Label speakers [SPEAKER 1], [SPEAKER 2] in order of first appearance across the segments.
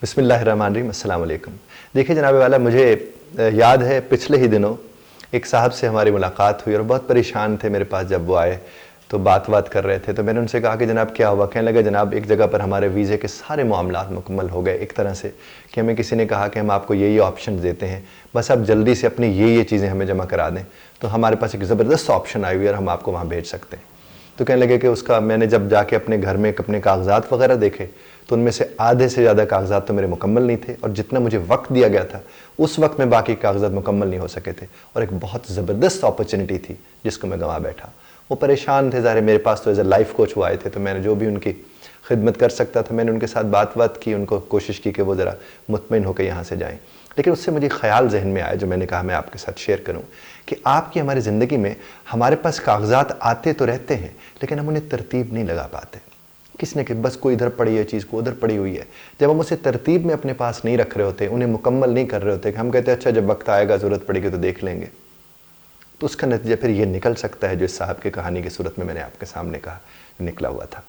[SPEAKER 1] बिस्मिल्लाहिर्रहमानिर्रहीम, अस्सलाम वालेकुम। देखिए जनाब वाला, मुझे याद है पिछले ही दिनों एक साहब से हमारी मुलाकात हुई और बहुत परेशान थे मेरे पास। जब वो आए तो बात कर रहे थे, तो मैंने उनसे कहा कि जनाब क्या हुआ। कहने लगे जनाब एक जगह पर हमारे वीज़े के सारे मामलात मुकम्मल हो गए एक तरह से, कि हमें किसी ने कहा कि हम आपको ये ऑप्शन देते हैं, बस आप जल्दी से अपनी ये चीज़ें हमें जमा करा दें, तो हमारे पास एक ज़बरदस्त ऑप्शन आई हुई है और हम आपको वहाँ भेज सकते हैं। तो कहने लगे कि उसका मैंने जब जाके अपने घर में अपने कागजात वगैरह देखे तो उनमें से आधे से ज़्यादा कागजात तो मेरे मुकम्मल नहीं थे, और जितना मुझे वक्त दिया गया था उस वक्त में बाकी कागजात मुकम्मल नहीं हो सके थे, और एक बहुत ज़बरदस्त अपॉर्चुनिटी थी जिसको मैं गंवा बैठा। वो परेशान थे, ज़ाहिर मेरे पास तो एज ए लाइफ कोच वो आए थे, तो मैंने जो भी उनकी खिदमत कर सकता था मैंने उनके साथ बात की, उनको कोशिश की कि वो ज़रा मुतमईन होकर यहाँ से जाएँ। लेकिन उससे मुझे ख़याल जहन में आया जो मैंने कहा मैं आपके साथ शेयर करूँ कि आपकी हमारी ज़िंदगी में हमारे पास कागजात आते तो रहते हैं, लेकिन हम उन्हें तरतीब नहीं लगा पाते। किसने कि बस कोई इधर पड़ी है चीज़ को उधर पड़ी हुई है। जब हम उसे तरतीब में अपने पास नहीं रख रहे होते, उन्हें मुकम्मल नहीं कर रहे होते, कि हम कहते हैं अच्छा जब वक्त आएगा ज़रूरत पड़ेगी तो देख लेंगे, तो उसका नतीजा फिर ये निकल सकता है जो इस साहब की कहानी की सूरत में मैंने आपके सामने कहा निकला हुआ था।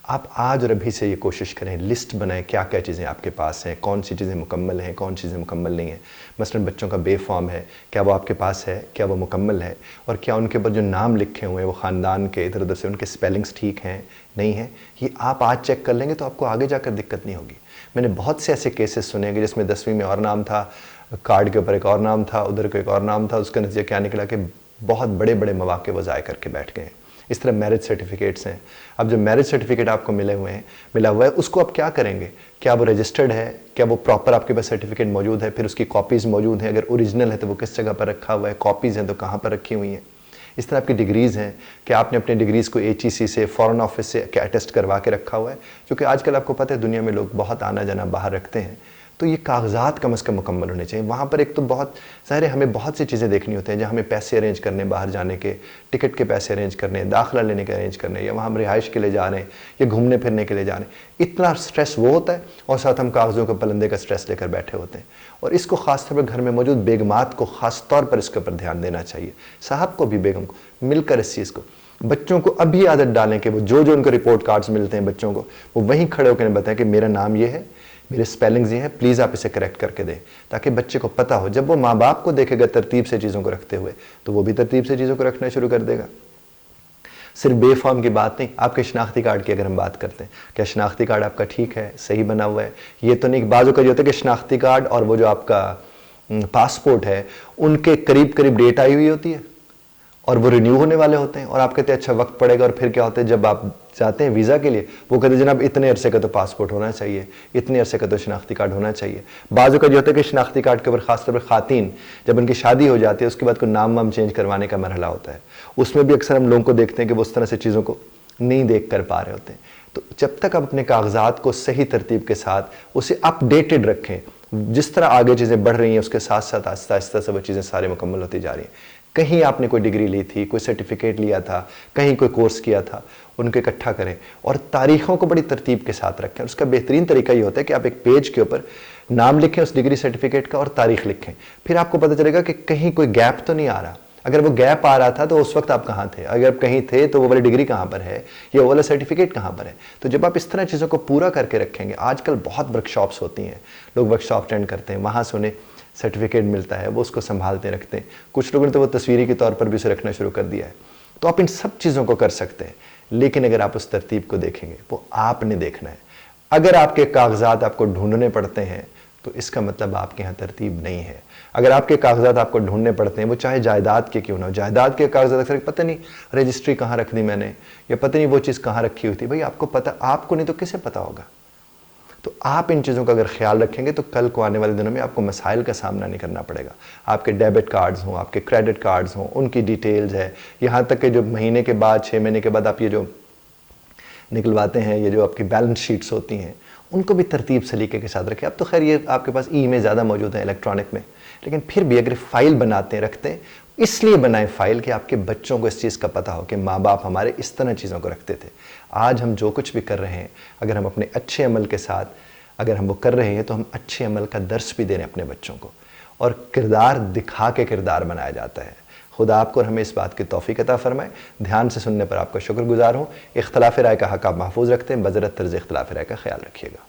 [SPEAKER 1] आप आज और अभी से ये कोशिश करें, लिस्ट बनाएं क्या क्या चीज़ें आपके पास हैं, कौन सी चीज़ें मुकम्मल हैं, कौन सी चीज़ें मुकम्मल नहीं हैं। मसलन बच्चों का बे फॉर्म है, क्या वो आपके पास है, क्या वो मुकम्मल है, और क्या उनके ऊपर जो नाम लिखे हुए हैं वो ख़ानदान के इधर उधर से उनके स्पेलिंग्स ठीक हैं नहीं हैं। ये आप आज चेक कर लेंगे तो आपको आगे जाकर दिक्कत नहीं होगी। मैंने बहुत से ऐसे केसेस सुने कि जिसमें 10वीं में और नाम था, कार्ड के ऊपर एक और नाम था, उधर को एक और नाम था, उसका नतीजा क्या निकला कि बहुत बड़े बड़े मौक़े वो ज़ाय करके बैठ गए हैं। इस तरह मैरिज सर्टिफिकेट्स हैं। अब जो मैरिज सर्टिफिकेट आपको मिला हुआ है उसको आप क्या करेंगे, क्या वो रजिस्टर्ड है, क्या वो प्रॉपर आपके पास सर्टिफिकेट मौजूद है, फिर उसकी कॉपीज़ मौजूद हैं, अगर ओरिजिनल है तो वो किस जगह पर रखा हुआ है, कॉपीज़ हैं तो कहाँ पर रखी हुई हैं। इस तरह आपकी डिग्रीज़ हैं कि आपने अपने डिग्रीज़ को HEC से, फ़ॉरेन ऑफिस से क्या अटेस्ट करवा के रखा हुआ है, क्योंकि आजकल आपको पता है दुनिया में लोग बहुत आना जाना बाहर रखते हैं, तो ये कागजात कम से कम मुकम्मल होने चाहिए। वहाँ पर एक तो बहुत ज़ाहिर है हमें बहुत सी चीज़ें देखनी होती हैं, जहाँ हमें पैसे अरेंज करने, बाहर जाने के टिकट के पैसे अरेंज करने, दाखिला लेने के अरेंज करने, या वहाँ हम रिहाइश के लिए जा रहे हैं या घूमने फिरने के लिए जा रहे हैं, इतना स्ट्रेस वो होता है, और साथ हम कागज़ों के पलंदे का स्ट्रेस लेकर बैठे होते हैं। और इसको ख़ास तौर पर घर में मौजूद बेगमात को ख़ास तौर पर इसके ऊपर ध्यान देना चाहिए, साहब को भी बेगम को मिलकर इस चीज़ को। बच्चों को अभी आदत डालें कि वो जो उनको रिपोर्ट कार्ड्स मिलते हैं बच्चों को, वो वहीं खड़े होकर बताएं कि मेरा नाम ये है, मेरे स्पेलिंग्स ये हैं, प्लीज़ आप इसे करेक्ट करके दें, ताकि बच्चे को पता हो। जब वो माँ बाप को देखेगा तरतीब से चीज़ों को रखते हुए, तो वो भी तरतीब से चीज़ों को रखना शुरू कर देगा। सिर्फ बे फॉर्म की बात नहीं, आपके शनाख्ती कार्ड की अगर हम बात करते हैं, क्या शनाख्ती कार्ड आपका ठीक है, सही बना हुआ है, ये तो नहीं। बाज़ों का ये होता है कि शनाख्ती कार्ड और वो जो आपका पासपोर्ट है उनके करीब करीब डेट आई हुई होती है और वो रिन्यू होने वाले होते हैं, और आप कहते हैं अच्छा वक्त पड़ेगा, और फिर क्या होता है जब आप जाते हैं वीज़ा के लिए, वो कहते हैं जनाब इतने अरसे का तो पासपोर्ट होना चाहिए, इतने अरसे का तो शनाख्ती कार्ड होना चाहिए। बाज़ों का जो होता है कि शनाख्ती कार्ड के ऊपर ख़ासतौर पर ख़ातीन जब उनकी शादी हो जाती है उसके बाद कोई नाम वाम चेंज करवाने का मरहला होता है, उसमें भी अक्सर हम लोगों को देखते हैं कि वो उस तरह से चीज़ों को नहीं देख कर पा रहे होते हैं। तो जब तक आप अपने कागजात को सही तरतीब के साथ उसे अपडेटेड रखें, जिस तरह आगे चीज़ें बढ़ रही हैं उसके साथ साथ आहिस्ता आहिस्ता से वो चीज़ें सारी मुकम्मल होती जा रही हैं। कहीं आपने कोई डिग्री ली थी, कोई सर्टिफिकेट लिया था, कहीं कोई कोर्स किया था, उनको इकट्ठा करें और तारीख़ों को बड़ी तरतीब के साथ रखें। उसका बेहतरीन तरीका ये होता है कि आप एक पेज के ऊपर नाम लिखें उस डिग्री सर्टिफिकेट का और तारीख़ लिखें, फिर आपको पता चलेगा कि कहीं कोई गैप तो नहीं आ रहा। अगर वो गैप आ रहा था तो उस वक्त आप कहाँ थे, अगर आप कहीं थे तो वो वाली डिग्री कहाँ पर है, या वो वाला सर्टिफिकेट कहाँ पर है। तो जब आप इस तरह चीज़ों को पूरा करके रखेंगे, आजकल बहुत वर्कशॉप्स होती हैं, लोग वर्कशॉप अटेंड करते हैं, वहाँ से उन्हें सर्टिफिकेट मिलता है, वो उसको संभालते रखते हैं। कुछ लोगों ने तो वो तस्वीरी के तौर पर भी उसे रखना शुरू कर दिया है। तो आप इन सब चीज़ों को कर सकते हैं, लेकिन अगर आप उस तरतीब को देखेंगे वो आपने देखना है। अगर आपके कागजात आपको ढूंढने पड़ते हैं तो इसका मतलब आपके यहाँ तरतीब नहीं है। अगर आपके कागजात आपको ढूंढने पड़ते हैं, वो चाहे जायदाद के क्यों ना हो, जायदाद के कागजात अक्सर पता नहीं रजिस्ट्री कहाँ रख दी मैंने, या पता नहीं वो चीज़ कहाँ रखी हुई थी। भाई आपको पता, आपको नहीं तो किसे पता होगा। तो आप इन चीज़ों का अगर ख्याल रखेंगे तो कल को आने वाले दिनों में आपको मसाइल का सामना नहीं करना पड़ेगा। आपके डेबिट कार्ड्स हों, आपके क्रेडिट कार्ड्स हों, उनकी डिटेल्स है, यहाँ तक कि जो महीने के बाद 6 महीने के बाद आप ये जो निकलवाते हैं, ये जो आपकी बैलेंस शीट्स होती हैं, उनको भी तरतीब सलीके के साथ रखें। अब तो खैर ये आपके पास में ज़्यादा मौजूद है इलेक्ट्रॉनिक में, लेकिन फिर भी अगर फ़ाइल बनाते हैं, रखते हैं, इसलिए बनाएं फ़ाइल कि आपके बच्चों को इस चीज़ का पता हो कि माँ बाप हमारे इस तरह चीज़ों को रखते थे। आज हम जो कुछ भी कर रहे हैं, अगर हम अपने अच्छे अमल के साथ अगर हम वो कर रहे हैं तो हम अच्छे अमल का दर्स भी दे रहे हैं अपने बच्चों को, और किरदार दिखा के किरदार बनाया जाता है। खुदा आपको और हमें इस बात की तौफीक अता फरमाए। ध्यान से सुनने पर आपका शुक्रगुजार हूँ। इख्तिलाफ़ राय का हक़ आप महफूज रखते हैं, बज़रत तर्ज़ इख्तिलाफ़ राय का ख्याल रखिएगा।